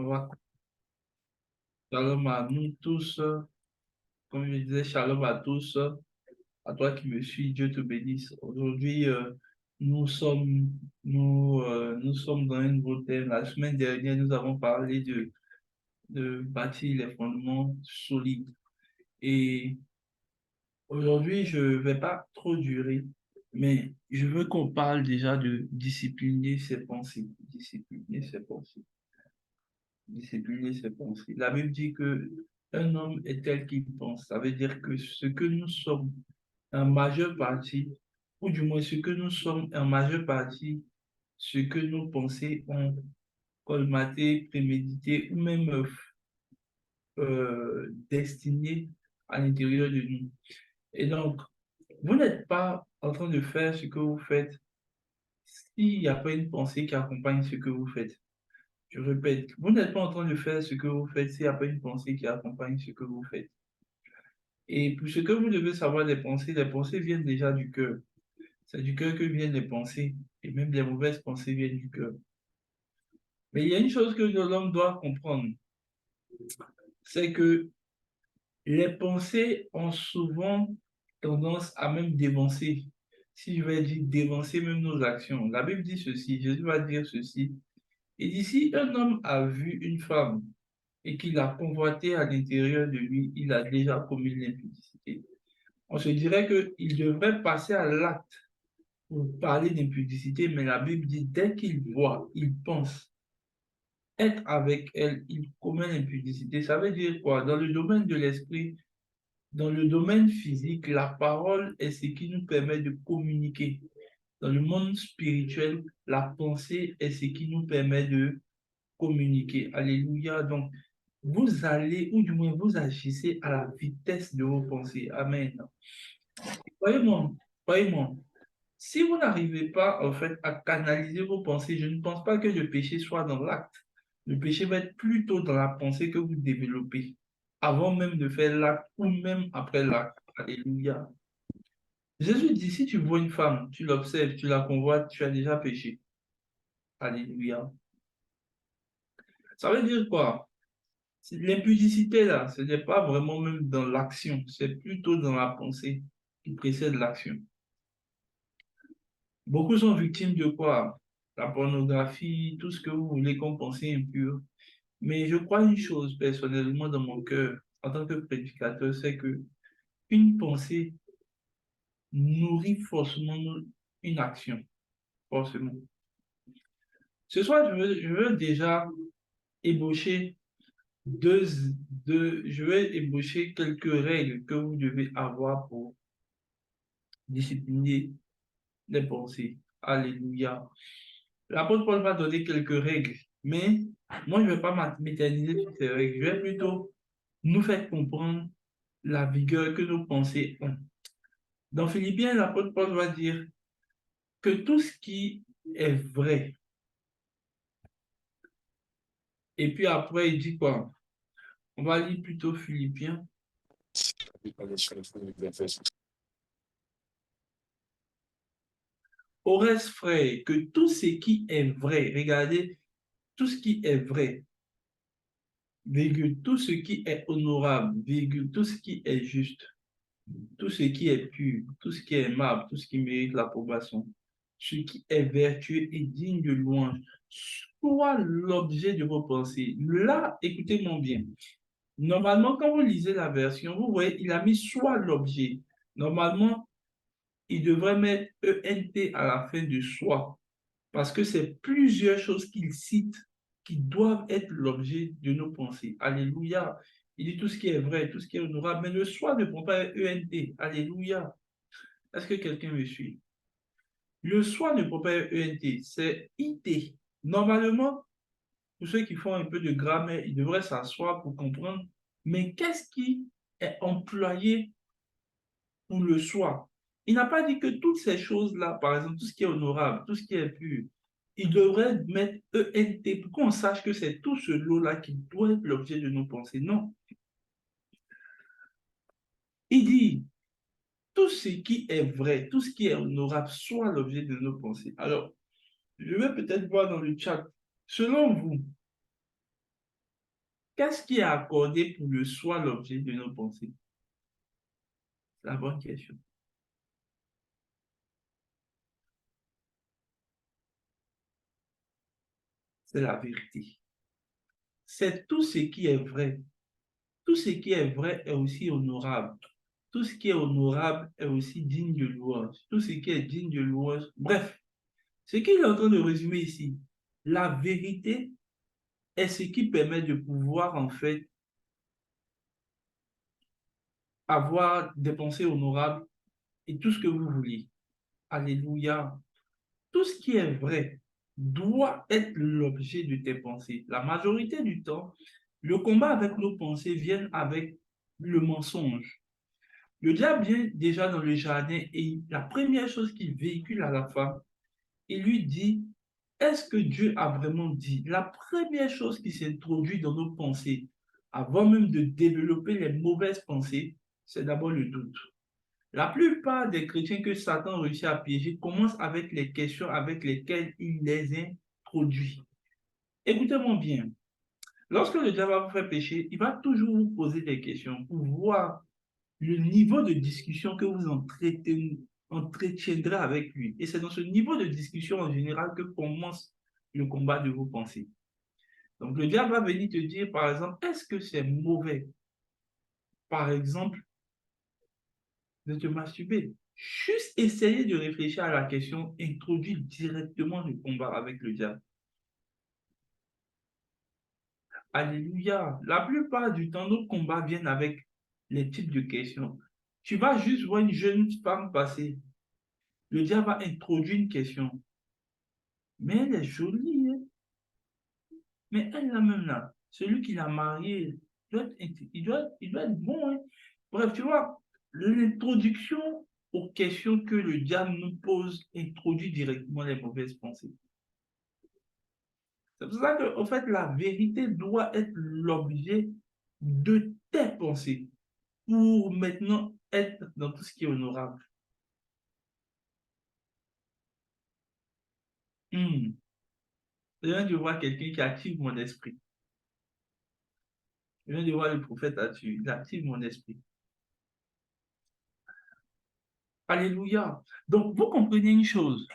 On va shalom à nous tous. Comme je disais, shalom à tous. À toi qui me suis, Dieu te bénisse. Aujourd'hui, nous sommes, nous sommes dans un nouveau thème. La semaine dernière, nous avons parlé de bâtir les fondements solides. Et aujourd'hui, je ne vais pas trop durer, mais je veux qu'on parle déjà de discipliner ses pensées. Discipliner ses pensées. Discipliner ses pensées. La Bible dit que un homme est tel qu'il pense. Ça veut dire que ce que nous sommes en majeure partie, ou du moins ce que nous sommes en majeure partie, ce que nos pensées ont colmaté, prémédité ou même destiné à l'intérieur de nous. Et donc, vous n'êtes pas en train de faire ce que vous faites s'il n'y a pas une pensée qui accompagne ce que vous faites. Je répète, vous n'êtes pas en train de faire ce que vous faites s'il n'y a pas une pensée qui accompagne ce que vous faites. Et pour ce que vous devez savoir des les pensées viennent déjà du cœur. C'est du cœur que viennent les pensées. Et même les mauvaises pensées viennent du cœur. Mais il y a une chose que l'homme doit comprendre, c'est que les pensées ont souvent tendance à même dévancer. Si je vais dire dévancer même nos actions. La Bible dit ceci, Jésus va dire ceci. Il dit, si un homme a vu une femme et qu'il a convoité à l'intérieur de lui, il a déjà commis l'impudicité. On se dirait qu'il devrait passer à l'acte pour parler d'impudicité, mais la Bible dit, dès qu'il voit, il pense être avec elle, il commet l'impudicité. Ça veut dire quoi? Dans le domaine de l'esprit, dans le domaine physique, la parole est ce qui nous permet de communiquer. Dans le monde spirituel, la pensée est ce qui nous permet de communiquer. Alléluia. Donc, vous allez, ou du moins vous agissez à la vitesse de vos pensées. Amen. Croyez-moi, croyez-moi. Si vous n'arrivez pas, en fait, à canaliser vos pensées, je ne pense pas que le péché soit dans l'acte. Le péché va être plutôt dans la pensée que vous développez, avant même de faire l'acte ou même après l'acte. Alléluia. Jésus dit, si tu vois une femme, tu l'observes, tu la convoites, tu as déjà péché. Alléluia. Ça veut dire quoi? L'impudicité, là, ce n'est pas vraiment même dans l'action, c'est plutôt dans la pensée qui précède l'action. Beaucoup sont victimes de quoi? La pornographie, tout ce que vous voulez comme pensée impure. Mais je crois une chose personnellement dans mon cœur, en tant que prédicateur, c'est que une pensée nourrit forcément une action, forcément. Ce soir, je veux déjà ébaucher deux, je vais ébaucher quelques règles que vous devez avoir pour discipliner les pensées. Alléluia. L'apôtre Paul va donner quelques règles, mais moi, je ne vais pas m'éterniser sur ces règles. Je vais plutôt nous faire comprendre la vigueur que nos pensées ont. Dans Philippiens, l'apôtre Paul va dire que tout ce qui est vrai, et puis après, il dit quoi? On va lire plutôt Philippiens. Au reste, frère, que tout ce qui est vrai, regardez, tout ce qui est vrai, virgule, tout ce qui est honorable, virgule, tout ce qui est juste, tout ce qui est pur, tout ce qui est aimable, tout ce qui mérite l'approbation, ce qui est vertueux et digne de louange, soit l'objet de vos pensées. Là, écoutez-moi bien. Normalement, quand vous lisez la version, vous voyez, il a mis soit l'objet. Normalement, il devrait mettre ENT à la fin de soit, parce que c'est plusieurs choses qu'il cite qui doivent être l'objet de nos pensées. Alléluia. Il dit tout ce qui est vrai, tout ce qui est honorable, mais le soi ne prend pas ENT. Alléluia. Est-ce que quelqu'un me suit? Le soi ne prend pas ENT, c'est IT. Normalement, pour ceux qui font un peu de grammaire, ils devraient s'asseoir pour comprendre, mais qu'est-ce qui est employé pour le soi? Il n'a pas dit que toutes ces choses-là, par exemple, tout ce qui est honorable, tout ce qui est pur, il devrait mettre ENT pour qu'on sache que c'est tout ce lot-là qui doit être l'objet de nos pensées. Non. Il dit tout ce qui est vrai, tout ce qui est honorable soit l'objet de nos pensées. Alors, je vais peut-être voir dans le chat, selon vous, Qu'est-ce qui est accordé pour le soi, l'objet de nos pensées? C'est la bonne question. C'est la vérité. C'est tout ce qui est vrai. Tout ce qui est vrai est aussi honorable. Tout ce qui est honorable est aussi digne de louange. Tout ce qui est digne de louange. Bref, ce qu'il est en train de résumer ici, la vérité est ce qui permet de pouvoir, en fait, avoir des pensées honorables et tout ce que vous voulez. Alléluia. Tout ce qui est vrai doit être l'objet de tes pensées. La majorité du temps, le combat avec nos pensées vient avec le mensonge. Le diable vient déjà dans le jardin et la première chose qu'il véhicule à la femme, il lui dit, est-ce que Dieu a vraiment dit? La première chose qui s'introduit dans nos pensées, avant même de développer les mauvaises pensées, c'est d'abord le doute. La plupart des chrétiens que Satan réussit à piéger commencent avec les questions avec lesquelles il les introduit. Écoutez-moi bien. Lorsque le diable va vous faire pécher, il va toujours vous poser des questions pour voir le niveau de discussion que vous entretiendrez avec lui. Et c'est dans ce niveau de discussion en général que commence le combat de vos pensées. Donc le diable va venir te dire, par exemple, est-ce que c'est mauvais, par exemple, de te masturber? Juste essayer de réfléchir à la question introduit directement le combat avec le diable. Alléluia. La plupart du temps, nos combats viennent avec les types de questions. Tu vas juste voir une jeune femme passer. Le diable va introduire une question. Mais elle est jolie, hein? Mais elle là même là, celui qui l'a mariée, il doit être bon, hein? Bref, tu vois, l'introduction aux questions que le diable nous pose introduit directement les mauvaises pensées. C'est pour ça que, en fait, la vérité doit être l'objet de tes pensées pour maintenant être dans tout ce qui est honorable. Hmm. Je viens de voir quelqu'un qui active mon esprit. Je viens de voir le prophète là-dessus. Il active mon esprit. Alléluia. Donc, vous comprenez une chose.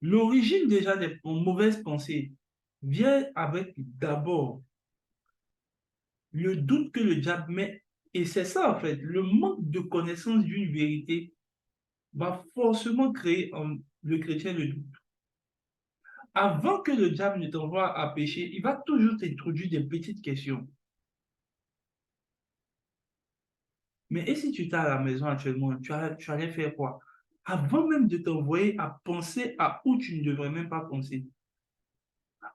L'origine déjà des mauvaises pensées vient avec d'abord le doute que le diable met. Et c'est ça, en fait, le manque de connaissance d'une vérité va forcément créer en le chrétien le doute. Avant que le diable ne t'envoie à pécher, il va toujours t'introduire des petites questions. Mais et si tu étais à la maison actuellement, tu allais faire quoi? Avant même de t'envoyer à penser à où tu ne devrais même pas penser.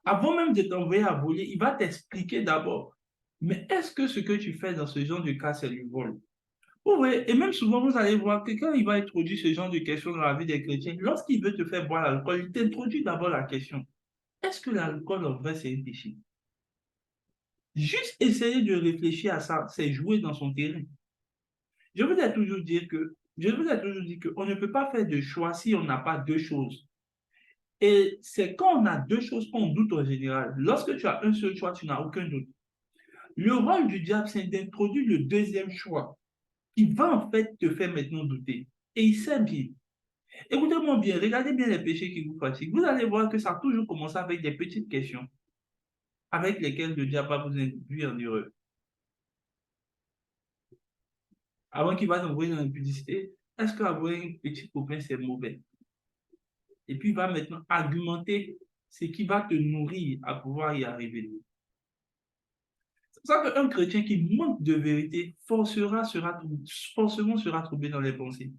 Avant même de t'envoyer à voler, il va t'expliquer d'abord. Mais est-ce que ce que tu fais dans ce genre de cas, c'est du vol? Vous voyez, et même souvent, vous allez voir que quand il va introduire ce genre de questions dans la vie des chrétiens, lorsqu'il veut te faire boire l'alcool, il t'introduit d'abord la question. Est-ce que l'alcool, en vrai, c'est un péché? Juste essayer de réfléchir à ça, c'est jouer dans son terrain. Je vous ai toujours dit qu'on ne peut pas faire de choix si on n'a pas deux choses. Et c'est quand on a deux choses qu'on doute en général. Lorsque tu as un seul choix, tu n'as aucun doute. Le rôle du diable, c'est d'introduire le deuxième choix qui va en fait te faire maintenant douter. Et il sait bien. Écoutez-moi bien, regardez bien les péchés qui vous fatiguent. Vous allez voir que ça a toujours commencé avec des petites questions avec lesquelles le diable va vous induire en erreur. Avant qu'il va t'envoyer dans la publicité, est-ce qu'avoir un petit copain, c'est mauvais? Et puis, il va maintenant argumenter ce qui va te nourrir à pouvoir y arriver. C'est pour ça qu'un chrétien qui manque de vérité forcément sera troublé dans les pensées.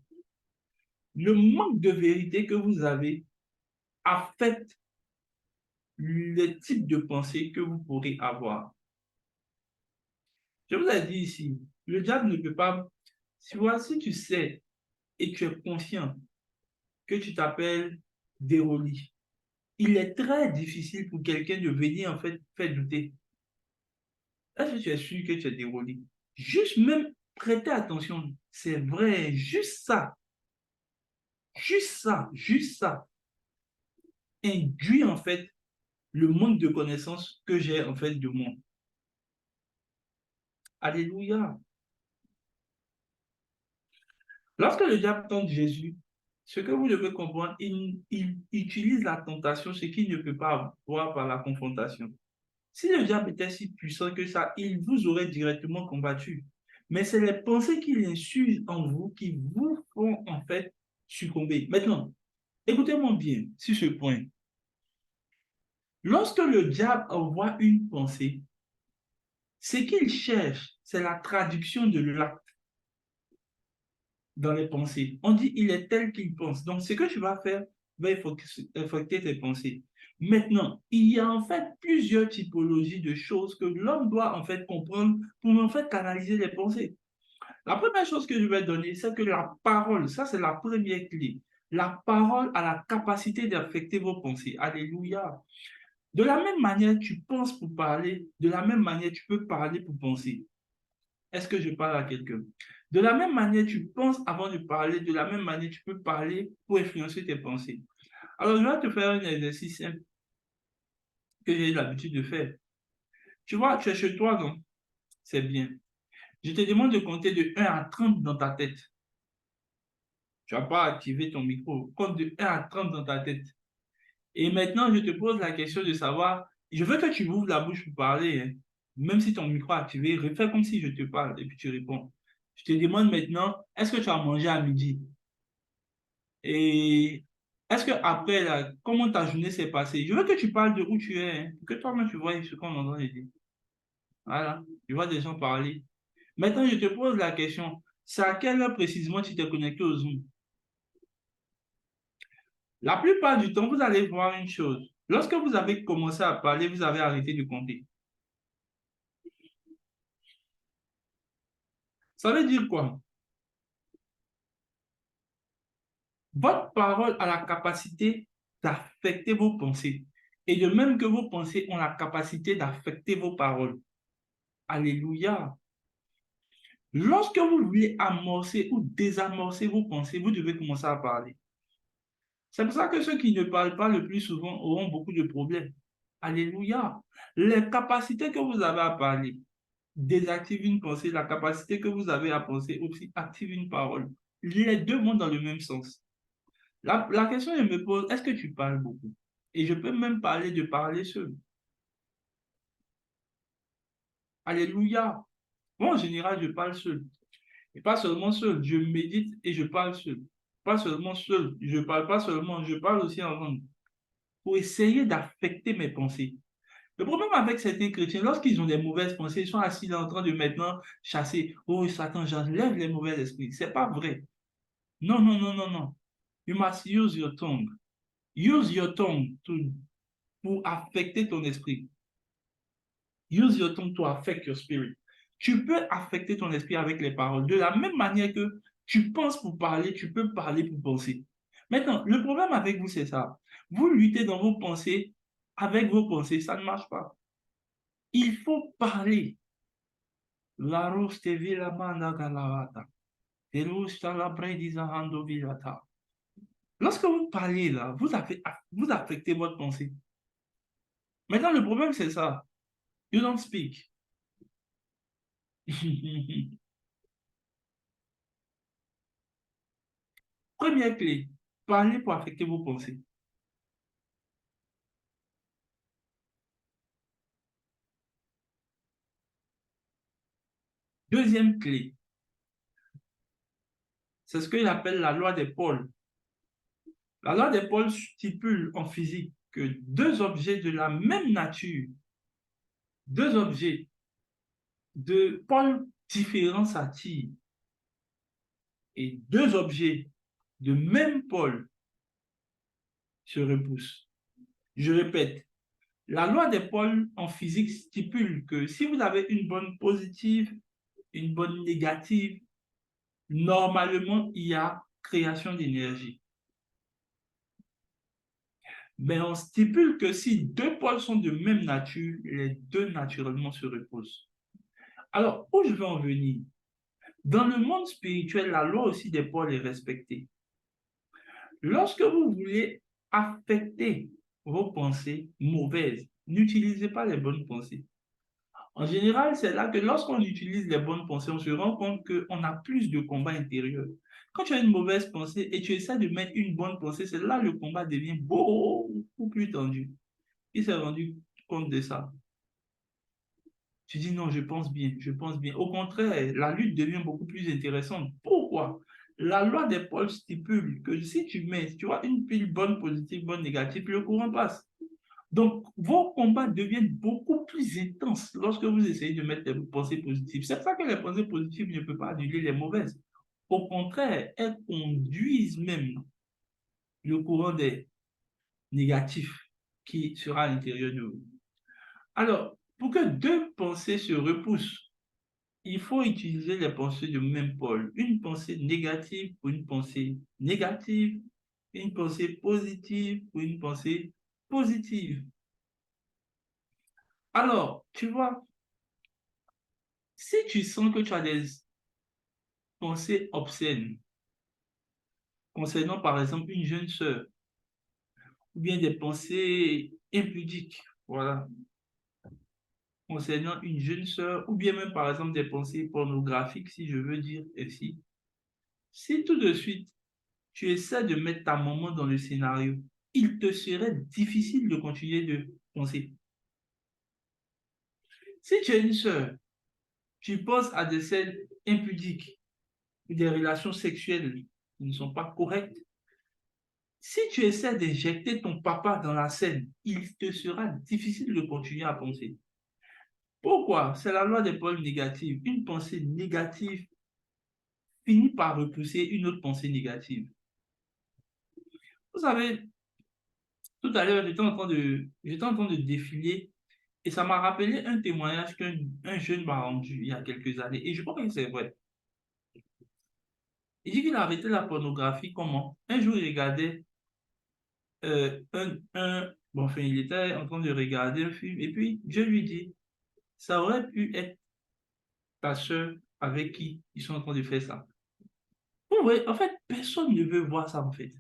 Le manque de vérité que vous avez affecte le type de pensée que vous pourrez avoir. Je vous ai dit ici, le diable ne peut pas, si tu sais et tu es conscient que tu t'appelles Déroli, il est très difficile pour quelqu'un de venir en fait faire douter. Est-ce que tu es sûr que tu es Déroli? Juste même prêter attention, c'est vrai, juste ça, induit en fait le manque de connaissances que j'ai en fait de moi. Alléluia. Lorsque le diable tente Jésus, ce que vous devez comprendre, il utilise la tentation, ce qu'il ne peut pas avoir par la confrontation. Si le diable était si puissant que ça, il vous aurait directement combattu. Mais c'est les pensées qu'il insuffle en vous qui vous font en fait succomber. Maintenant, écoutez-moi bien sur ce point. Lorsque le diable envoie une pensée, ce qu'il cherche, c'est la traduction de l'acte dans les pensées. On dit il est tel qu'il pense. Donc, ce que tu vas faire va affecter tes pensées. Maintenant, il y a en fait plusieurs typologies de choses que l'homme doit en fait comprendre pour en fait canaliser les pensées. La première chose que je vais donner, c'est que la parole, ça c'est la première clé. La parole a la capacité d'affecter vos pensées. Alléluia. De la même manière, tu penses pour parler, de la même manière, tu peux parler pour penser. Est-ce que je parle à quelqu'un? De la même manière, tu penses avant de parler, de la même manière, tu peux parler pour influencer tes pensées. Alors, je vais te faire un exercice simple que j'ai l'habitude de faire. Tu vois, tu es chez toi, non? C'est bien. Je te demande de compter de 1 à 30 dans ta tête. Tu n'as pas activé ton micro. Compte de 1 à 30 dans ta tête. Et maintenant, je te pose la question de savoir, je veux que tu ouvres la bouche pour parler, hein. Même si ton micro est activé, refais comme si je te parle et puis tu réponds. Je te demande maintenant, est-ce que tu as mangé à midi? Et est-ce que après, là, comment ta journée s'est passée? Je veux que tu parles de où tu es, hein, que toi-même tu vois ce qu'on entend dire. Voilà, je vois des gens parler. Maintenant, je te pose la question, c'est à quelle heure précisément tu t'es connecté au Zoom? La plupart du temps, vous allez voir une chose. Lorsque vous avez commencé à parler, vous avez arrêté de compter. Ça veut dire quoi? Votre parole a la capacité d'affecter vos pensées. Et de même que vos pensées ont la capacité d'affecter vos paroles. Alléluia. Lorsque vous voulez amorcer ou désamorcer vos pensées, vous devez commencer à parler. C'est pour ça que ceux qui ne parlent pas le plus souvent auront beaucoup de problèmes. Alléluia. Les capacités que vous avez à parler désactivent une pensée, la capacité que vous avez à penser aussi active une parole. Les deux vont dans le même sens. La question que je me pose, est-ce que tu parles beaucoup? Et je peux même parler de parler seul. Alléluia. Moi, en général, je parle seul. Et pas seulement seul, je médite et je parle seul. Pas seulement seul, je parle pas seulement, je parle aussi en langue. Pour essayer d'affecter mes pensées. Le problème avec certains chrétiens, lorsqu'ils ont des mauvaises pensées, ils sont assis là en train de maintenant chasser. Oh, Satan, j'enlève les mauvais esprits. C'est pas vrai. Non, non, non, non, non. You must use your tongue. Use your tongue pour affecter ton esprit. Use your tongue to affect your spirit. Tu peux affecter ton esprit avec les paroles. De la même manière que tu penses pour parler, tu peux parler pour penser. Maintenant, le problème avec vous, c'est ça. Vous luttez dans vos pensées, avec vos pensées, ça ne marche pas. Il faut parler. La roste vila manda galavata. Terusta la bredisa hando vilata. Lorsque vous parlez là, vous affectez votre pensée. Maintenant, le problème, c'est ça. You don't speak. Première clé, parler pour affecter vos pensées. Deuxième clé, c'est ce qu'il appelle la loi des pôles. La loi des pôles stipule en physique que deux objets de la même nature, deux objets de pôles différents s'attirent et deux objets de même pôle se repoussent. Je répète, la loi des pôles en physique stipule que si vous avez une bonne positive, une bonne négative, normalement, il y a création d'énergie. Mais on stipule que si deux pôles sont de même nature, les deux naturellement se reposent. Alors, où je veux en venir? Dans le monde spirituel, la loi aussi des pôles est respectée. Lorsque vous voulez affecter vos pensées mauvaises, n'utilisez pas les bonnes pensées. En général, c'est là que lorsqu'on utilise les bonnes pensées, on se rend compte qu'on a plus de combat intérieur. Quand tu as une mauvaise pensée et tu essaies de mettre une bonne pensée, c'est là que le combat devient beaucoup plus tendu. Il s'est rendu compte de ça. Tu dis non, je pense bien, je pense bien. Au contraire, la lutte devient beaucoup plus intéressante. Pourquoi? La loi des pôles stipule que si tu mets, tu vois, une pile bonne positive, bonne négative, le courant passe. Donc, vos combats deviennent beaucoup plus intenses lorsque vous essayez de mettre des pensées positives. C'est pour ça que les pensées positives ne peuvent pas annuler les mauvaises. Au contraire, elles conduisent même le courant des négatifs qui sera à l'intérieur de vous. Alors, pour que deux pensées se repoussent, il faut utiliser les pensées de même pôle. Une pensée négative pour une pensée négative, une pensée positive pour une pensée positive. Alors, tu vois, si tu sens que tu as des pensées obscènes concernant par exemple une jeune sœur, ou bien des pensées impudiques, voilà, concernant une jeune sœur, ou bien même par exemple des pensées pornographiques, si je veux dire ainsi, si tout de suite tu essaies de mettre ta maman dans le scénario, il te serait difficile de continuer de penser. Si tu as une sœur, tu penses à des scènes impudiques ou des relations sexuelles qui ne sont pas correctes, si tu essaies d'injecter ton papa dans la scène, il te sera difficile de continuer à penser. Pourquoi? C'est la loi des pôles négatifs. Une pensée négative finit par repousser une autre pensée négative. Vous savez, tout à l'heure, j'étais en train de défiler et ça m'a rappelé un témoignage qu'un jeune m'a rendu il y a quelques années. Et je crois que c'est vrai. Il dit qu'il a arrêté la pornographie comment? Un jour, il regardait bon, enfin, il était en train de regarder un film et puis Dieu lui dit, ça aurait pu être ta soeur avec qui ils sont en train de faire ça. Vous voyez, en fait, personne ne veut voir ça en fait.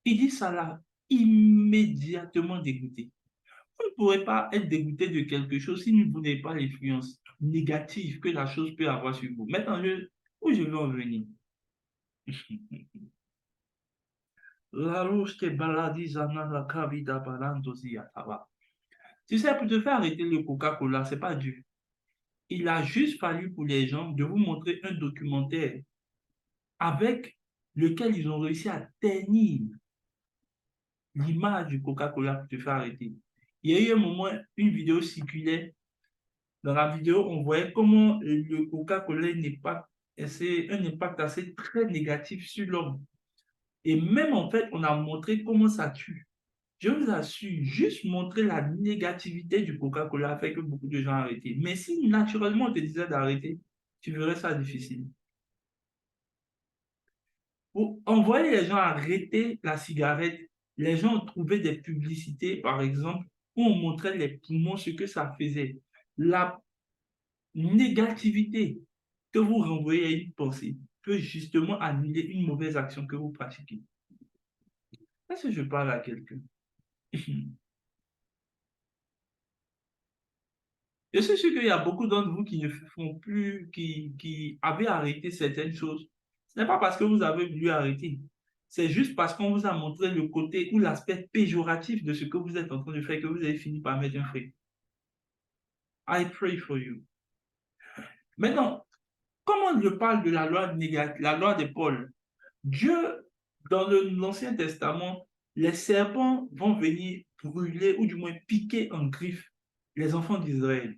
Il dit ça là, immédiatement dégoûté. Vous ne pourrez pas être dégoûté de quelque chose si vous n'avez pas l'influence négative que la chose peut avoir sur vous. Maintenant, où je veux en venir? La rouge te baladise la cavida balandosi ataba. Tu sais, pour te faire arrêter le Coca-Cola, c'est pas dur. Il a juste fallu pour les gens de vous montrer un documentaire avec lequel ils ont réussi à ternir l'image du Coca-Cola pour te faire arrêter. Il y a eu un moment, une vidéo circulait. Dans la vidéo, on voyait comment le Coca-Cola c'est un impact assez très négatif sur l'homme. Et même en fait, on a montré comment ça tue. Je vous assure, juste montrer la négativité du Coca-Cola a fait que beaucoup de gens ont arrêté. Mais si naturellement on te disait d'arrêter, tu verrais ça difficile. Pour envoyer les gens à arrêter la cigarette, les gens ont trouvé des publicités, par exemple, où on montrait les poumons, ce que ça faisait. La négativité que vous renvoyez à une pensée peut justement annuler une mauvaise action que vous pratiquez. Est-ce que je parle à quelqu'un? Je suis sûr qu'il y a beaucoup d'entre vous qui ne font plus, qui avaient arrêté certaines choses. Ce n'est pas parce que vous avez voulu arrêter. C'est juste parce qu'on vous a montré le côté ou l'aspect péjoratif de ce que vous êtes en train de faire que vous avez fini par mettre un frein. I pray for you. Maintenant, comment je parle de la loi négative, la loi des pôles? Dieu, dans l'Ancien Testament, les serpents vont venir brûler ou du moins piquer en griffe les enfants d'Israël.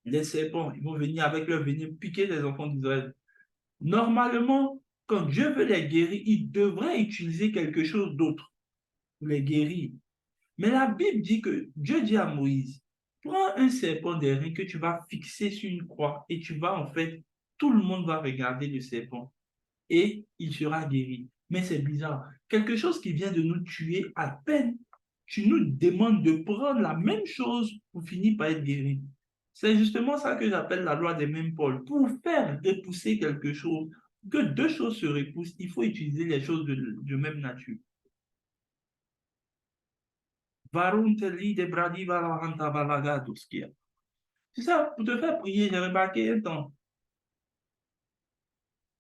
Les serpents, ils vont venir avec leur venin piquer les enfants d'Israël. Normalement, quand Dieu veut les guérir, il devrait utiliser quelque chose d'autre pour les guérir. Mais la Bible dit que Dieu dit à Moïse, prends un serpent d'airain que tu vas fixer sur une croix et tu vas en fait, tout le monde va regarder le serpent et il sera guéri. Mais c'est bizarre. Quelque chose qui vient de nous tuer à peine, tu nous demandes de prendre la même chose pour finir par être guéri. C'est justement ça que j'appelle la loi des mêmes pôles. Pour faire repousser quelque chose, que deux choses se repoussent, il faut utiliser les choses de même nature. C'est ça, pour te faire prier, j'ai remarqué un temps.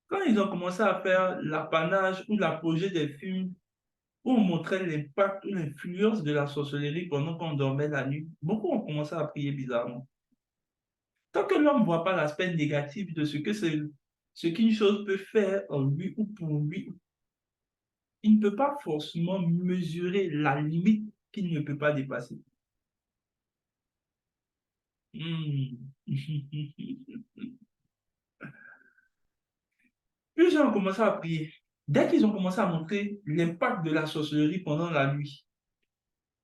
Quand ils ont commencé à faire l'apanage ou l'apogée des films où on montrait l'impact ou l'influence de la sorcellerie pendant qu'on dormait la nuit, beaucoup ont commencé à prier bizarrement. Tant que l'homme ne voit pas l'aspect négatif de ce que c'est, ce qu'une chose peut faire en lui ou pour lui, il ne peut pas forcément mesurer la limite qu'il ne peut pas dépasser. Hmm. Plus gens ont commencé à prier. Dès qu'ils ont commencé à montrer l'impact de la sorcellerie pendant la nuit,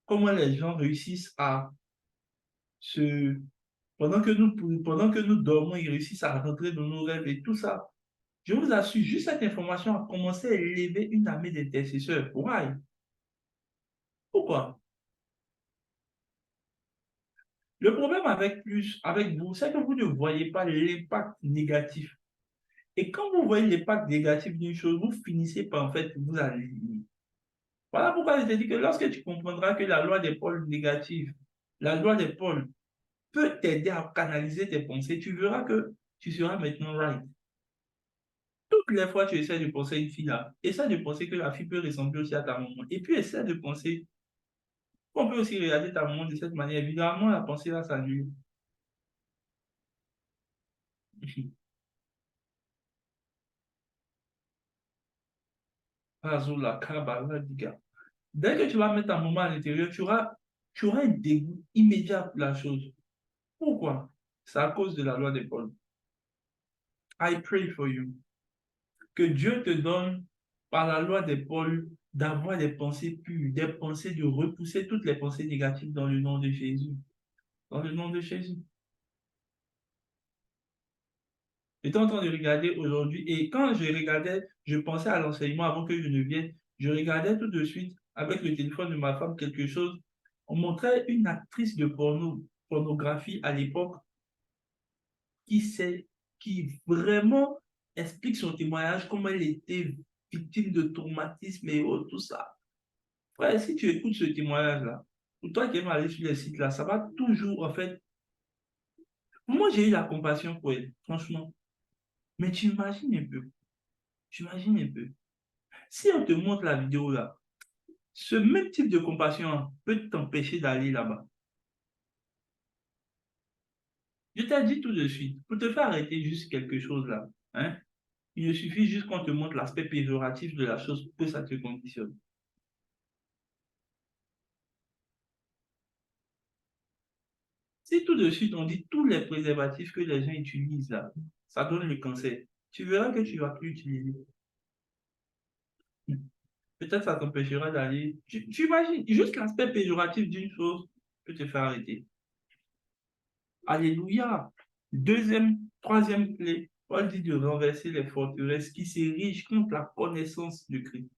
comment les gens réussissent à se... pendant que nous dormons, ils réussissent à rentrer dans nos rêves et tout ça. Je vous assure, juste cette information a commencé à élever une armée d'intercesseurs. Why? Pourquoi? Le problème avec vous, c'est que vous ne voyez pas l'impact négatif. Et quand vous voyez l'impact négatif d'une chose, vous finissez par en fait vous aligner. Voilà pourquoi je te dis que lorsque tu comprendras que la loi des pôles négatifs, la loi des pôles peut t'aider à canaliser tes pensées, tu verras que tu seras maintenant right. Toutes les fois que tu essaies de penser à une fille là, essaie de penser que la fille peut ressembler aussi à ta maman. Et puis essaie de penser qu'on peut aussi regarder ta maman de cette manière. Évidemment, la pensée là s'annule. Azula, Kabbalah, Diga. Dès que tu vas mettre ta maman à l'intérieur, tu auras un dégoût immédiat pour la chose. Pourquoi? C'est à cause de la loi des pôles. I pray for you. Que Dieu te donne, par la loi des pôles, d'avoir des pensées pures, des pensées de repousser toutes les pensées négatives dans le nom de Jésus. Dans le nom de Jésus. J'étais en train de regarder aujourd'hui et quand je regardais, je pensais à l'enseignement avant que je ne vienne. Je regardais tout de suite avec le téléphone de ma femme quelque chose. On montrait une actrice de pornographie à l'époque qui sait, qui vraiment explique son témoignage, comment elle était victime de traumatisme et autres, tout ça. Frère, si tu écoutes ce témoignage-là, pour toi qui aimes aller sur les sites là, ça va toujours, en fait, moi j'ai eu la compassion pour elle, franchement. Mais tu imagines un peu. Si on te montre la vidéo là, ce même type de compassion peut t'empêcher d'aller là-bas. Je t'ai dit tout de suite, pour te faire arrêter juste quelque chose là, hein, il suffit juste qu'on te montre l'aspect péjoratif de la chose pour que ça te conditionne. Si tout de suite on dit tous les préservatifs que les gens utilisent là, ça donne le cancer, tu verras que tu ne vas plus utiliser. Peut-être ça t'empêchera d'aller. Tu imagines, juste l'aspect péjoratif d'une chose peut te faire arrêter. Alléluia. Deuxième, troisième clé, Paul dit de renverser les forteresses qui s'érigent contre la connaissance de Christ.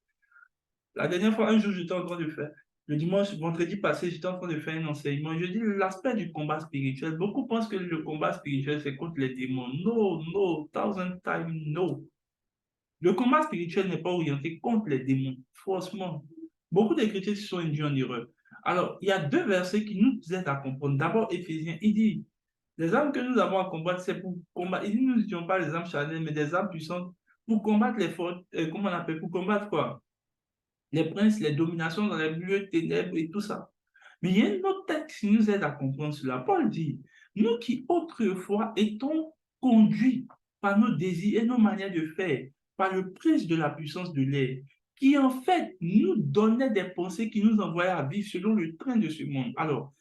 La dernière fois, un jour, j'étais en train de faire, le dimanche, vendredi passé, j'étais en train de faire un enseignement. Je dis l'aspect du combat spirituel. Beaucoup pensent que le combat spirituel, c'est contre les démons. No, no, thousand times no. Le combat spirituel n'est pas orienté contre les démons, forcément. Beaucoup de chrétiens se sont induits en erreur. Alors, il y a deux versets qui nous aident à comprendre. D'abord, Éphésiens, il dit, les armes que nous avons à combattre, c'est pour combattre. Il dit, nous n'utilisons pas les armes charnelles, mais des armes puissantes pour combattre les fortes, comment on appelle, pour combattre quoi? Les princes, les dominations dans les lieux ténèbres et tout ça. Mais il y a un autre texte qui nous aide à comprendre cela. Paul dit, nous qui autrefois étions conduits par nos désirs et nos manières de faire, par le prince de la puissance de l'air, qui en fait nous donnait des pensées qui nous envoyaient à vivre selon le train de ce monde. Alors,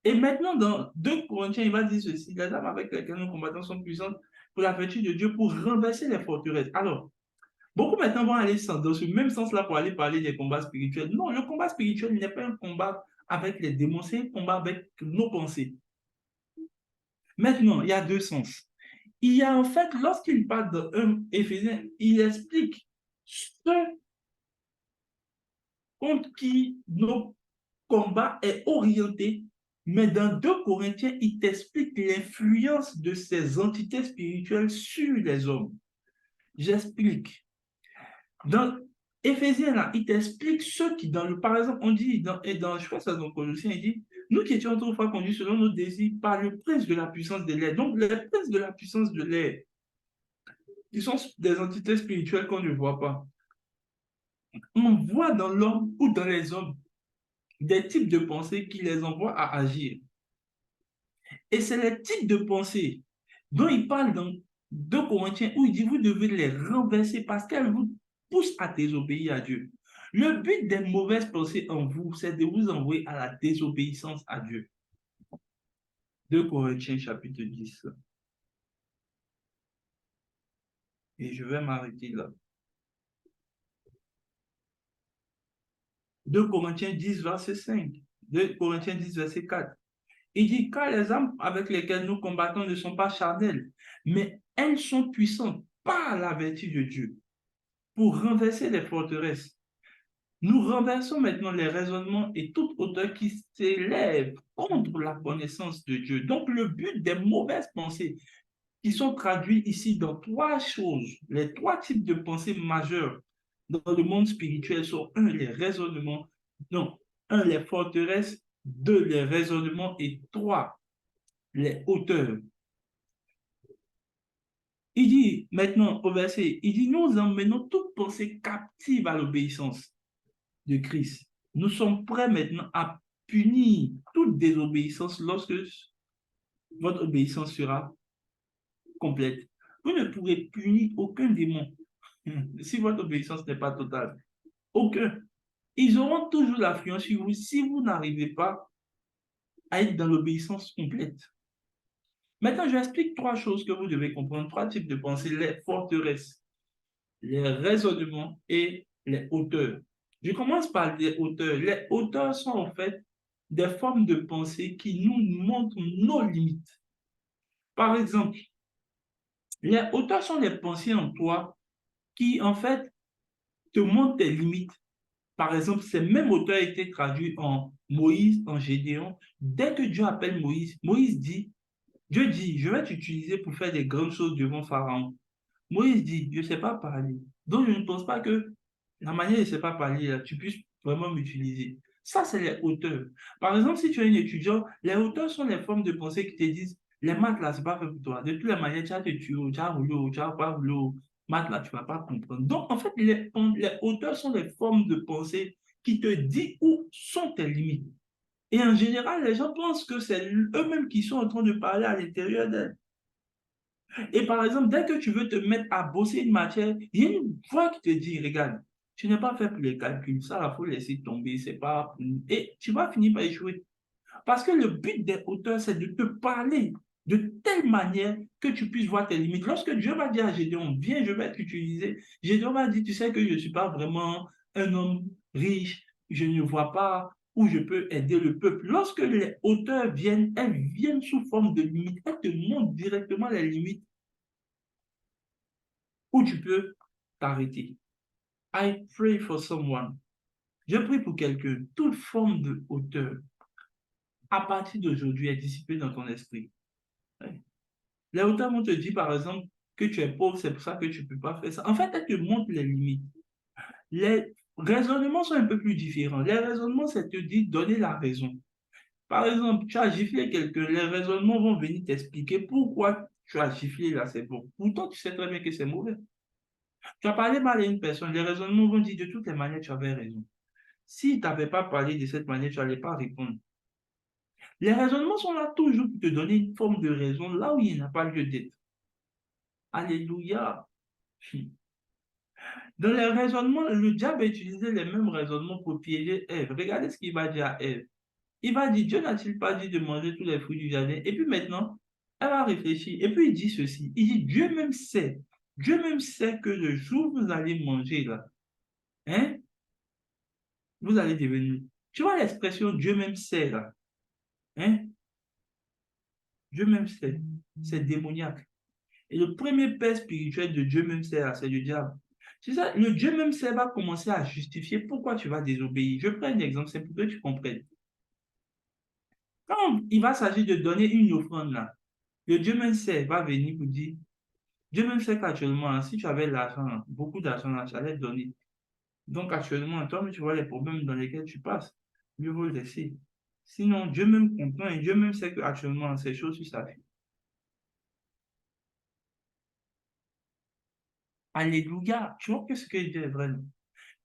et maintenant dans 2 Corinthiens, il va dire ceci, les armes avec lesquelles nous combattons sont puissantes pour la vertu de Dieu pour renverser les forteresses. Alors, beaucoup maintenant vont aller dans ce même sens-là pour aller parler des combats spirituels. Non, le combat spirituel n'est pas un combat avec les démons, c'est un combat avec nos pensées. Maintenant, il y a deux sens. Il y a en fait, lorsqu'il parle d'un Éphésien, il explique ce contre qui nos combats est orienté, mais dans 2 Corinthiens, il t'explique l'influence de ces entités spirituelles sur les hommes. J'explique. Dans Éphésiens, là, il t'explique ceux qui, par exemple, on dit, je crois que c'est dans Colossiens, il dit, Nous qui étions autrefois conduits selon nos désirs par le prince de la puissance de l'air. Donc, les princes de la puissance de l'air, ils sont des entités spirituelles qu'on ne voit pas. On voit dans l'homme ou dans les hommes des types de pensées qui les envoient à agir. Et c'est les types de pensées dont il parle dans 2 Corinthiens où il dit vous devez les renverser parce qu'elles vous poussent à désobéir à Dieu. Le but des mauvaises pensées en vous, c'est de vous envoyer à la désobéissance à Dieu. 2 Corinthiens chapitre 10. Et je vais m'arrêter là. 2 Corinthiens 10, verset 5. 2 Corinthiens 10, verset 4. Il dit, car les armes avec lesquelles nous combattons ne sont pas charnelles, mais elles sont puissantes par la vertu de Dieu pour renverser les forteresses. Nous renversons maintenant les raisonnements et toute hauteur qui s'élève contre la connaissance de Dieu. Donc, le but des mauvaises pensées qui sont traduites ici dans 3 choses, les 3 types de pensées majeures dans le monde spirituel sont 1, les raisonnements, non, 1, les forteresses, 2, les raisonnements et 3, les hauteurs. Il dit maintenant au verset, il dit, nous emmenons toute pensée captive à l'obéissance de Christ. Nous sommes prêts maintenant à punir toute désobéissance lorsque votre obéissance sera complète. Vous ne pourrez punir aucun démon si votre obéissance n'est pas totale. Aucun. Ils auront toujours l'influence sur vous si vous n'arrivez pas à être dans l'obéissance complète. Maintenant, je vous explique 3 choses que vous devez comprendre, 3 types de pensées, les forteresses, les raisonnements et les hauteurs. Je commence par les hauteurs. Les hauteurs sont en fait des formes de pensée qui nous montrent nos limites. Par exemple, les hauteurs sont des pensées en toi qui, en fait, te montrent tes limites. Par exemple, ces mêmes auteurs étaient traduits en Moïse, en Gédéon. Dès que Dieu appelle Moïse, Moïse dit, Dieu dit, je vais t'utiliser pour faire des grandes choses devant Pharaon. Moïse dit, je ne sais pas parler. Donc, je ne pense pas que la manière de ne sais pas parler, là, tu puisses vraiment m'utiliser. Ça, c'est les hauteurs. Par exemple, si tu es un étudiant, les hauteurs sont les formes de pensée qui te disent, les maths, là, ce n'est pas fait pour toi. De toutes les manières, tu as te tuer, tu as roulé, tu n'as pas roulé. Maths, là, tu ne vas pas comprendre. Donc, en fait, les hauteurs sont les formes de pensée qui te disent où sont tes limites. Et en général, les gens pensent que c'est eux-mêmes qui sont en train de parler à l'intérieur d'elles. Et par exemple, dès que tu veux te mettre à bosser une matière, il y a une voix qui te dit, regarde, tu n'es pas fait pour les calculs, ça, il faut laisser tomber, c'est pas... Et tu vas finir par échouer. Parce que le but des auteurs, c'est de te parler de telle manière que tu puisses voir tes limites. Lorsque Dieu va dire à Gédéon, viens, je vais t'utiliser, Gédéon va dire, tu sais que je ne suis pas vraiment un homme riche, je ne vois pas où je peux aider le peuple. Lorsque les auteurs viennent, elles viennent sous forme de limites, elles te montrent directement les limites où tu peux t'arrêter. I pray for someone. Je prie pour quelqu'un. Toute forme de hauteur, à partir d'aujourd'hui, est dissipée dans ton esprit. Les hauteurs vont te dire, par exemple, que tu es pauvre, c'est pour ça que tu ne peux pas faire ça. En fait, elles te montrent les limites. Les raisonnements sont un peu plus différents. Les raisonnements, c'est te dire, donner la raison. Par exemple, tu as giflé quelqu'un, les raisonnements vont venir t'expliquer pourquoi tu as giflé là, c'est bon. Pourtant, tu sais très bien que c'est mauvais. Tu as parlé mal à une personne, les raisonnements vont dire de toutes les manières, tu avais raison. Si tu n'avais pas parlé de cette manière, tu n'allais pas répondre. Les raisonnements sont là toujours pour te donner une forme de raison là où il n'y a pas lieu d'être. Alléluia. Dans les raisonnements, le diable a utilisé les mêmes raisonnements pour piéger Ève. Regardez ce qu'il va dire à Ève. Il va dire, Dieu n'a-t-il pas dit de manger tous les fruits du jardin? Et puis maintenant, elle va réfléchir. Et puis il dit ceci. Il dit, Dieu même sait que le jour où vous allez manger là, hein, vous allez devenir. Tu vois l'expression Dieu même sait là, hein? Dieu même sait. C'est démoniaque. Et le premier père spirituel de Dieu même sait là, c'est le diable. C'est ça, le Dieu même sait va commencer à justifier pourquoi tu vas désobéir. Je prends un exemple, c'est pour que tu comprennes. Quand il va s'agir de donner une offrande là, le Dieu même sait va venir pour dire, Dieu même sait qu'actuellement, si tu avais l'argent, beaucoup d'argent là, tu allais donner. Donc actuellement, toi, tu vois les problèmes dans lesquels tu passes. Mieux vaut le laisser. Sinon, Dieu même comprend et Dieu même sait qu'actuellement, ces choses sur sa vie. Alléluia. Tu vois que ce que Dieu est vrai. Non?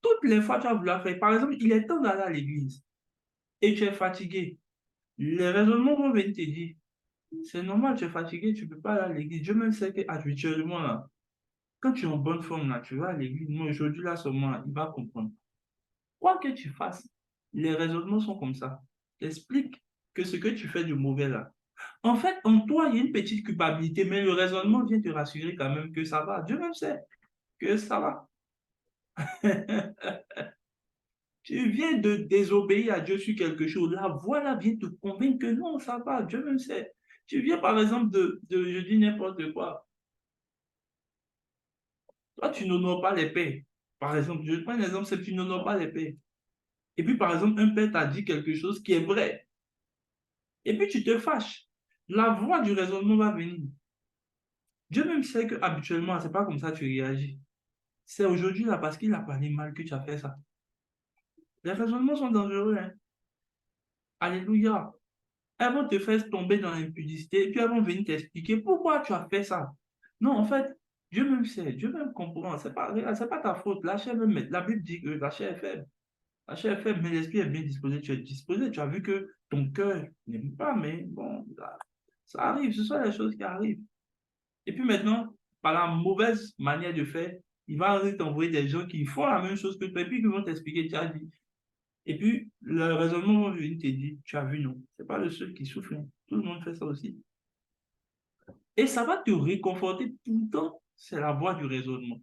Toutes les fois, tu as voulu faire. Par exemple, il est temps d'aller à l'église et tu es fatigué. Les raisonnements vont venir te dire, c'est normal, tu es fatigué, tu ne peux pas aller à l'église. Dieu même sait qu'habituellement, là, quand tu es en bonne forme, là, tu vas à l'église. Moi, aujourd'hui, là, seulement, là, il va comprendre. Quoi que tu fasses, les raisonnements sont comme ça. Explique que ce que tu fais de mauvais, là. En fait, en toi, il y a une petite culpabilité, mais le raisonnement vient te rassurer quand même que ça va. Dieu même sait que ça va. Tu viens de désobéir à Dieu sur quelque chose. La voix là vient te convaincre que non, ça va. Dieu même sait. Tu viens par exemple je dis n'importe quoi. Toi, tu n'honores pas les pères. Par exemple, je prends un exemple, c'est que tu n'honores pas les pères. Et puis, par exemple, un père t'a dit quelque chose qui est vrai. Et puis, tu te fâches. La voix du raisonnement va venir. Dieu même sait que habituellement, c'est pas comme ça que tu réagis. C'est aujourd'hui là parce qu'il a parlé mal que tu as fait ça. Les raisonnements sont dangereux, hein. Alléluia. Elles vont te faire tomber dans l'impudicité et puis elles vont venir t'expliquer pourquoi tu as fait ça. Non, en fait, Dieu même sait, Dieu même comprend. C'est pas ta faute. La chair même, la Bible dit que la chair est faible. La chair est faible, mais l'esprit est bien disposé. Tu es disposé. Tu as vu que ton cœur n'aime pas, mais bon, ça arrive. Ce sont les choses qui arrivent. Et puis maintenant, par la mauvaise manière de faire, il va t'envoyer des gens qui font la même chose que toi et puis qui vont t'expliquer. Tu as dit, et puis, le raisonnement va venir te dire, tu as vu, non, c'est pas le seul qui souffre, hein. Tout le monde fait ça aussi. Et ça va te réconforter. Pourtant, c'est la voie du raisonnement.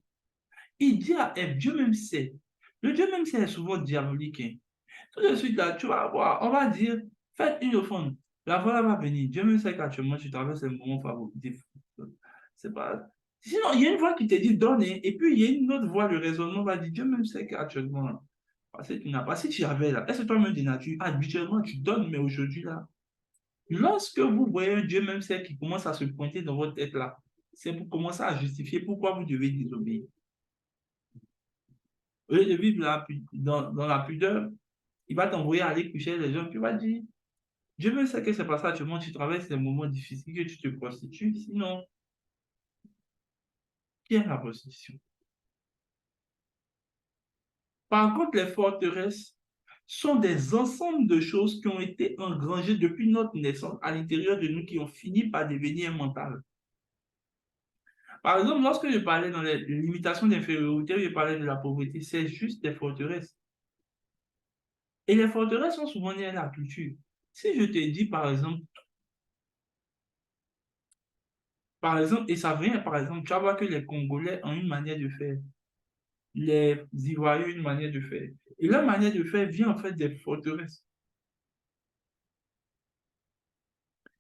Il dit à Ève, Dieu même sait. Le Dieu même sait est souvent diabolique, hein. Tout de suite, là, tu vas voir, on va dire, faites une offrande. La voix va venir. Dieu même sait qu'actuellement, tu traverses un moment favori. C'est pas. Sinon, il y a une voix qui te dit donne, hein. Et puis il y a une autre voix, le raisonnement va dire, Dieu même sait qu'actuellement, parce que tu n'as pas. Si tu avais là, est-ce que toi-même de nature, habituellement, tu donnes, mais aujourd'hui là, lorsque vous voyez un Dieu même sait qui commence à se pointer dans votre tête là, c'est pour commencer à justifier pourquoi vous devez désobéir. Au lieu de vivre dans la pudeur, il va t'envoyer aller coucher les gens, puis il va dire, Dieu même sait que c'est pas ça, tu traverses des moments difficiles, que tu te prostitues, sinon, qui est la prostitution? Par contre, les forteresses sont des ensembles de choses qui ont été engrangées depuis notre naissance à l'intérieur de nous, qui ont fini par devenir mentales. Par exemple, lorsque je parlais dans les limitations d'infériorité, je parlais de la pauvreté, c'est juste des forteresses. Et les forteresses sont souvent liées à la culture. Si je te dis, par exemple, et ça vient, par exemple, tu vas voir que les Congolais ont une manière de faire, les Ivoiriens ont une manière de faire. Et leur manière de faire vient en fait des forteresses.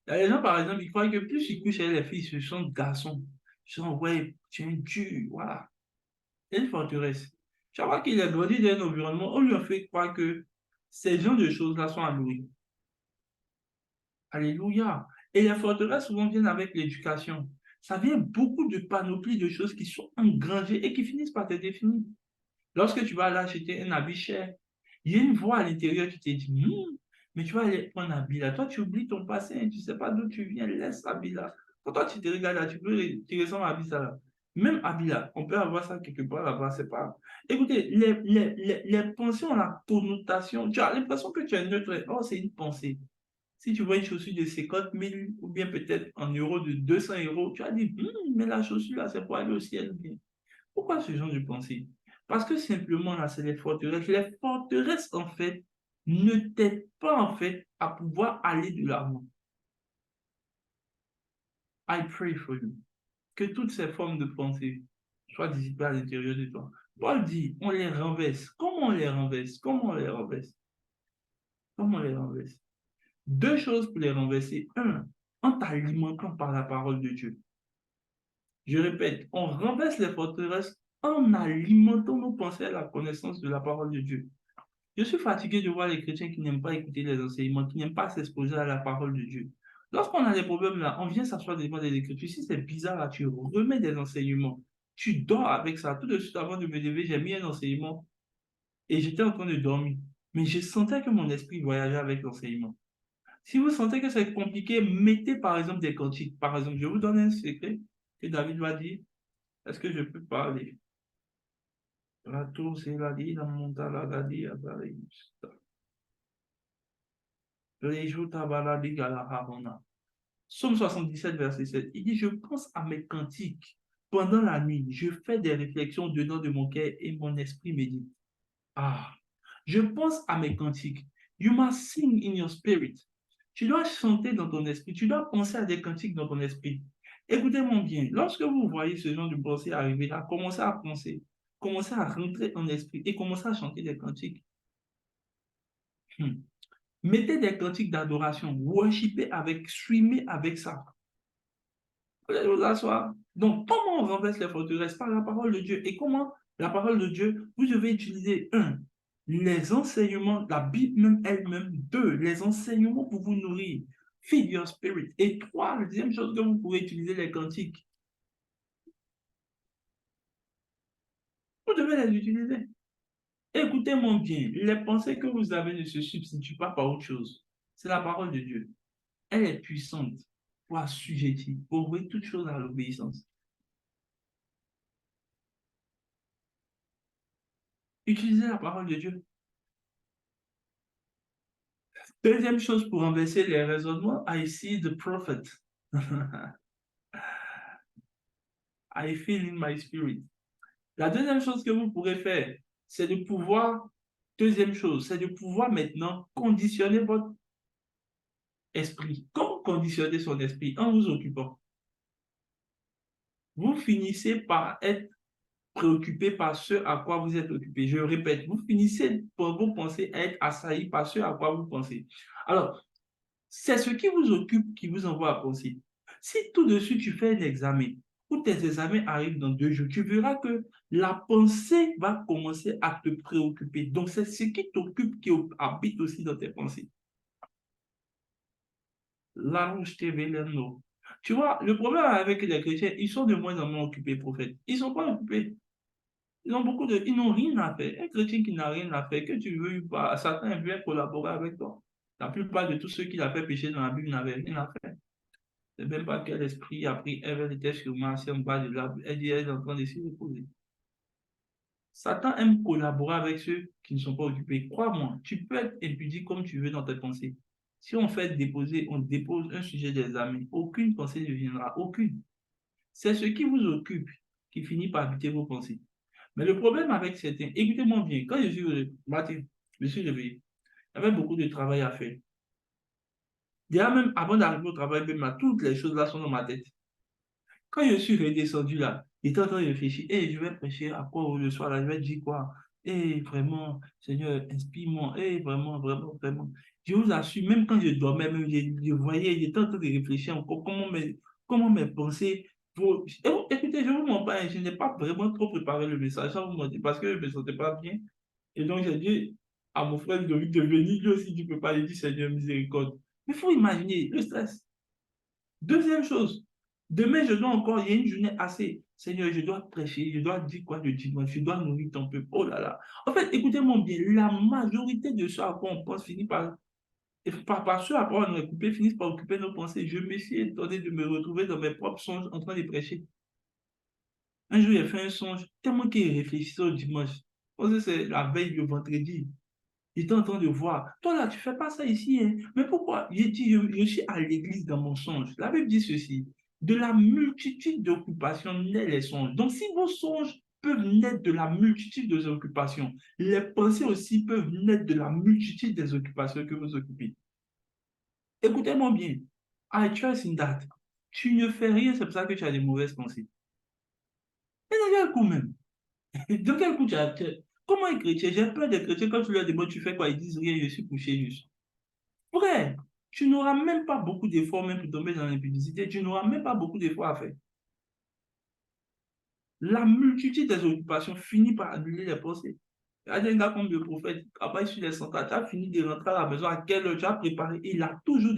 Il y a des gens, par exemple, ils croient que plus ils couchent avec les filles, ce sont des garçons. Ils sont, ouais, tu es un dur, voilà. C'est une forteresse. Tu vas voir qu'il a grandi dans un environnement, on lui a fait croire que ces genres de choses-là sont allouées. Alléluia. Et les forteresses souvent viennent avec l'éducation. Ça vient beaucoup de panoplies de choses qui sont engrangées et qui finissent par te définir. Lorsque tu vas aller acheter un habit cher, il y a une voix à l'intérieur qui te dit, mais tu vas aller prendre un habit là. Toi, tu oublies ton passé, hein, tu ne sais pas d'où tu viens, laisse l'habit là. Quand toi, tu te regardes là, tu ressembles à habit ça là. Même habit là, on peut avoir ça quelque part là-bas, c'est pas. Écoutez, les pensées ont la connotation. Tu as l'impression que tu es neutre. Oh, c'est une pensée. Si tu vois une chaussure de 50 000 ou bien peut-être en euros de 200 euros, tu as dit, mais la chaussure là, c'est pour aller au ciel. Pourquoi ce genre de pensée? Parce que simplement, là, c'est les forteresses. Les forteresses, en fait, ne t'aident pas, en fait, à pouvoir aller de l'avant. I pray for you. Que toutes ces formes de pensée soient dissipées à l'intérieur de toi. Paul dit, on les renverse. Comment on les renverse? Comment on les renverse? Comment on les renverse? Deux choses pour les renverser. Un, en t'alimentant par la parole de Dieu. Je répète, on renverse les forteresses en alimentant nos pensées à la connaissance de la parole de Dieu. Je suis fatigué de voir les chrétiens qui n'aiment pas écouter les enseignements, qui n'aiment pas s'exposer à la parole de Dieu. Lorsqu'on a des problèmes là, on vient s'asseoir devant des écritures. Si c'est bizarre là, tu remets des enseignements. Tu dors avec ça. Tout de suite avant de me lever, j'ai mis un enseignement et j'étais en train de dormir. Mais je sentais que mon esprit voyageait avec l'enseignement. Si vous sentez que c'est compliqué, mettez par exemple des cantiques. Par exemple, je vous donne un secret que David va dire. Est-ce que je peux parler? La tour, c'est la dit, la montagne, la dit, la dit. Les jours, tabala, dit, gala, harona. Somme 77, verset 7. Il dit, je pense à mes cantiques. Pendant la nuit, je fais des réflexions dedans de mon cœur et mon esprit médite. Ah, je pense à mes cantiques. You must sing in your spirit. Tu dois chanter dans ton esprit. Tu dois penser à des cantiques dans ton esprit. Écoutez-moi bien. Lorsque vous voyez ce genre de pensée arriver là, commencez à penser. Commencez à rentrer en esprit et commencez à chanter des cantiques. Hmm. Mettez des cantiques d'adoration. Worshipez avec, streamez avec ça. Vous allez vous asseoir. Donc, comment on renverse les forteresses? Par la parole de Dieu. Et comment la parole de Dieu, vous devez utiliser, un, les enseignements, la Bible même elle-même, deux, les enseignements pour vous nourrir, feed your spirit. Et trois, la deuxième chose que vous pouvez utiliser, les cantiques. Vous devez les utiliser. Écoutez-moi bien, les pensées que vous avez ne se substituent pas par autre chose. C'est la parole de Dieu. Elle est puissante pour assujettir, pour ouvrir toute chose à l'obéissance. Utilisez la parole de Dieu. Deuxième chose pour renverser les raisonnements, I see the prophet. I feel in my spirit. La deuxième chose que vous pourrez faire, c'est de pouvoir, deuxième chose, c'est de pouvoir maintenant conditionner votre esprit. Comment conditionner son esprit? En vous occupant. Vous finissez par être préoccupé par ce à quoi vous êtes occupé. Je répète, vous finissez par vos pensées à être assaillis par ce à quoi vous pensez. Alors, c'est ce qui vous occupe qui vous envoie à penser. Si tout de suite tu fais un examen, ou tes examens arrivent dans 2 jours, tu verras que la pensée va commencer à te préoccuper. Donc, c'est ce qui t'occupe qui habite aussi dans tes pensées. La rouge TV, non. Tu vois, le problème avec les chrétiens, ils sont de moins en moins occupés, prophète. Ils ne sont pas occupés. Ils n'ont rien à faire. Un chrétien qui n'a rien à faire, que tu veux ou pas, Satan vient collaborer avec toi. La plupart de tous ceux qui l'ont fait pécher dans la Bible n'avaient rien à faire. C'est même pas quel esprit a pris Ève, elle était sûrement assise en bas de l'arbre. Elle dit, elle est en train de s'y reposer. Satan aime collaborer avec ceux qui ne sont pas occupés. Crois-moi, tu peux être impudique comme tu veux dans tes pensées. Si on dépose un sujet d'examen, aucune pensée ne viendra, aucune. C'est ce qui vous occupe qui finit par habiter vos pensées. Mais le problème avec certains, écoutez-moi bien, quand je suis matin, je me suis réveillé, il y avait beaucoup de travail à faire. Déjà même avant d'arriver au travail, même là, toutes les choses là sont dans ma tête. Quand je suis redescendu là, j'étais en train de réfléchir, et je vais prêcher à quoi le soir là, je vais dire quoi? Et vraiment, Seigneur, inspire-moi, et vraiment, vraiment, vraiment. Je vous assure, même quand je dormais, même, je voyais, j'étais en train de réfléchir encore comment mes pensées. Écoutez, je ne vous mens pas, hein, je n'ai pas vraiment trop préparé le message, ça vous mentir, parce que je ne me sentais pas bien. Et donc, j'ai dit à mon frère de venir, lui aussi, tu ne peux pas, il dit Seigneur, miséricorde. Mais il faut imaginer le stress. Deuxième chose, demain, je dois encore, il y a une journée assez. Seigneur, je dois prêcher, je dois dire quoi le dimanche, je dois nourrir ton peuple. Oh là là. En fait, écoutez-moi bien, la majorité de ce à quoi on pense finit par ce à quoi on est coupé, finissent par occuper nos pensées. Je me suis étonné de me retrouver dans mes propres songes en train de prêcher. Un jour, j'ai fait un songe, tellement qu'il réfléchissait au dimanche. Parce que c'est la veille du vendredi. J'étais en train de voir. Toi là, tu ne fais pas ça ici, hein. Mais pourquoi? J'ai dit, je suis à l'église dans mon songe. La Bible dit ceci. De la multitude d'occupations naît les songes. Donc, si vos songes peuvent naître de la multitude des occupations, les pensées aussi peuvent naître de la multitude des occupations que vous occupez. Écoutez-moi bien. I trust in that. Tu ne fais rien, c'est pour ça que tu as des mauvaises pensées. Et dans quel coup même? De quel coup comment un chrétien? J'ai peur des chrétiens quand tu leur demandes, tu fais quoi? Ils disent rien, je suis couché juste. Vrai, tu n'auras même pas beaucoup d'efforts même pour tomber dans l'impudicité, tu n'auras même pas beaucoup d'efforts à faire. La multitude des occupations finit par annuler les pensées. Il y a des gars comme le prophète, après sur les centrales, tu as fini de rentrer à la maison, à quelle heure tu as préparé, il a toujours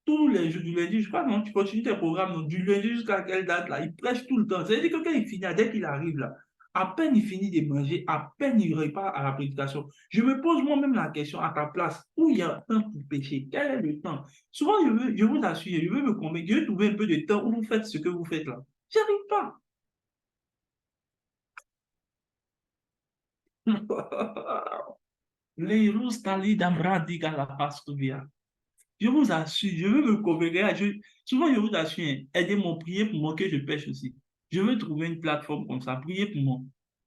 tous les jours du lundi, je crois, non, tu continues tes programmes, non, du lundi jusqu'à quelle date là, il prêche tout le temps. C'est-à-dire que quand il finit, dès qu'il arrive là, À peine il finit de manger, à peine il repart à la prédication. Je me pose moi-même la question à ta place, où il y a un temps pour pécher? Quel est le temps? Souvent, je vous assure, je veux me convaincre, je veux trouver un peu de temps où vous faites ce que vous faites là. J'y arrive pas. Leirus talidam radiga la pastuvia. Je vous assure, je veux me convaincre. Souvent, je vous assure, hein, aidez-moi, priez pour moi que je pêche aussi. Je veux trouver une plateforme comme ça, priez pour moi.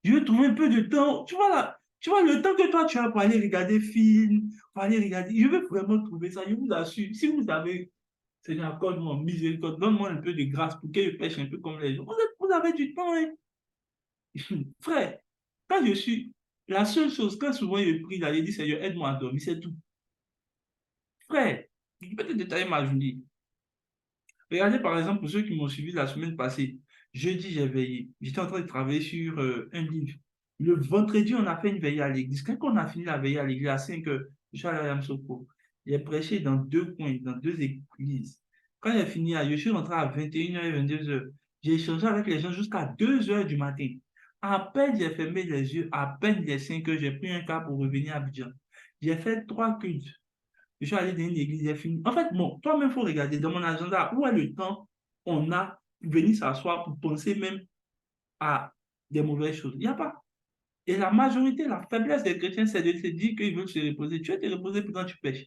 Je veux trouver un peu de temps. Tu vois là, tu vois le temps que toi tu as pour aller regarder film, pour aller regarder. Je veux vraiment trouver ça. Je vous assure, si vous avez, Seigneur, accorde-moi miséricorde, donne-moi un peu de grâce pour que je pêche un peu comme les gens. Vous avez du temps, hein. Frère, quand je suis, la seule chose, quand souvent je prie, là, je dis, Seigneur, aide-moi à dormir, c'est tout. Frère, je peux te détailler ma journée. Regardez par exemple, pour ceux qui m'ont suivi la semaine passée, jeudi, j'ai veillé. J'étais en train de travailler sur un livre. Le vendredi, on a fait une veillée à l'église. Quand on a fini la veillée à l'église à 5 heures, je suis allé à Yamsoko. J'ai prêché dans deux coins, dans deux églises. Quand j'ai fini, je suis rentré à 21 h et 22 h. J'ai échangé avec les gens jusqu'à 2 heures du matin. À peine j'ai fermé les yeux, à peine les 5 heures, j'ai pris un car pour revenir à Abidjan. J'ai fait 3 cultes. Je suis allé dans une église, j'ai fini. En fait, bon, toi-même, il faut regarder dans mon agenda où est le temps on a pour venir s'asseoir pour penser même à des mauvaises choses. Il n'y a pas. Et la majorité, la faiblesse des chrétiens, c'est de se dire qu'ils veulent se reposer. Tu vas te reposer pendant que tu pêches.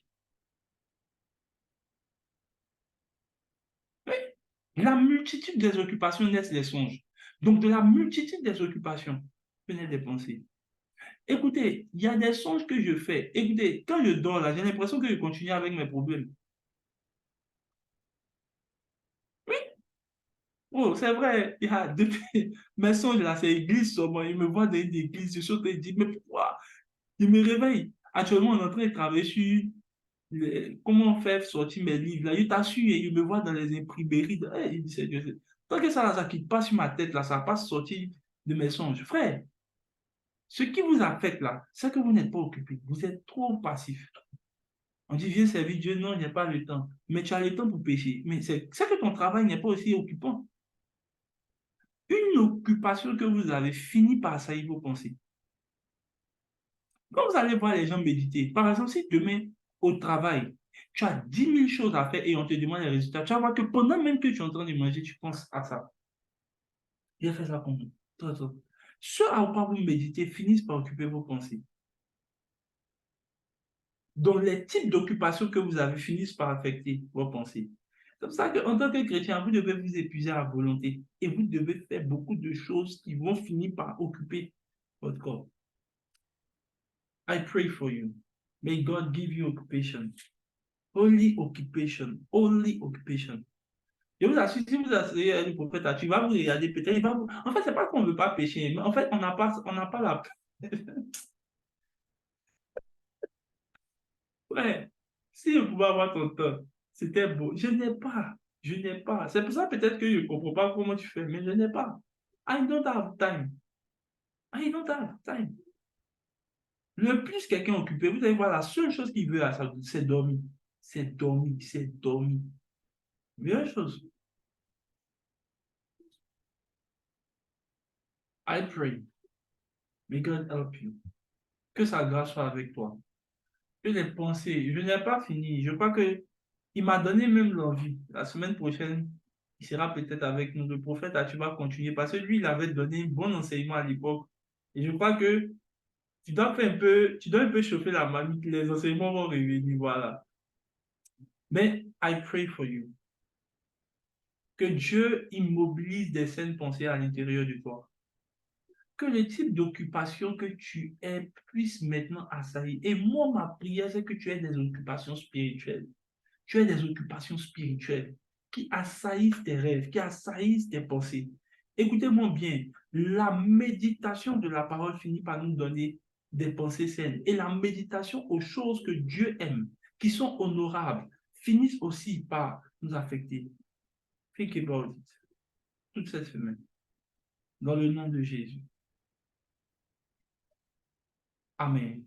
Oui. La multitude des occupations naissent des songes. Donc, de la multitude des occupations, venez des pensées. Écoutez, il y a des songes que je fais. Écoutez, quand je dors là, j'ai l'impression que je continue avec mes problèmes. Oui. Oh, c'est vrai, il y a depuis mes songes là, c'est église seulement. Il me voit dans une église, je suis en train de dire, mais pourquoi? Il me réveille. Actuellement, on est en train de travailler sur comment faire sortir mes livres. Là, il t'assure, il me voit dans les imprimeries. Il dit, c'est Dieu. Tant que ça quitte pas sur ma tête, là, ça passe sortir de mes songes. Frère, ce qui vous affecte là, c'est que vous n'êtes pas occupé. Vous êtes trop passif. On dit, viens servir Dieu. Non, il n'y a pas le temps. Mais tu as le temps pour pécher. Mais c'est que ton travail n'est pas aussi occupant. Une occupation que vous avez fini par assaillir vos pensées. Quand vous allez voir les gens méditer, par exemple, si demain, au travail, tu as 10 000 choses à faire et on te demande les résultats, tu vas voir que pendant même que tu es en train de manger, tu penses à ça. J'ai fait ça pour nous. Toi, toi. Ce à quoi vous méditez finissent par occuper vos pensées. Donc, les types d'occupations que vous avez finissent par affecter vos pensées. C'est pour ça qu'en tant que chrétien, vous devez vous épuiser à volonté et vous devez faire beaucoup de choses qui vont finir par occuper votre corps. I pray for you. May God give you occupation. Only occupation. Only occupation. Je vous assure, si vous asseyez le prophète, tu vas vous regarder, peut-être, il va vous... En fait, c'est pas qu'on ne veut pas pécher, mais en fait, on n'a pas la... Ouais, si je pouvais avoir ton temps, c'était beau. Je n'ai pas. Je n'ai pas. C'est pour ça peut-être que je ne comprends pas comment tu fais, mais je n'ai pas. I don't have time. I don't have time. Le plus quelqu'un est occupé, vous allez voir, la seule chose qu'il veut, c'est dormir. C'est dormir, c'est dormir. Meilleure chose. I pray. May God help you. Que sa grâce soit avec toi. Que les pensées, je n'ai pas fini. Je crois que il m'a donné même l'envie. La semaine prochaine, il sera peut-être avec nous. Le prophète, tu vas continuer parce que lui, il avait donné un bon enseignement à l'époque. Et je crois que tu dois un peu chauffer la mamie, que les enseignements vont revenir, voilà. Mais I pray for you. Que Dieu immobilise des saines pensées à l'intérieur de toi. Que le type d'occupation que tu aies puisse maintenant assaillir. Et moi, ma prière, c'est que tu aies des occupations spirituelles. Tu as des occupations spirituelles qui assaillissent tes rêves, qui assaillissent tes pensées. Écoutez-moi bien, la méditation de la parole finit par nous donner des pensées saines. Et la méditation aux choses que Dieu aime, qui sont honorables, finissent aussi par nous affecter. Think about it. Toute cette semaine. Dans le nom de Jésus. Amen.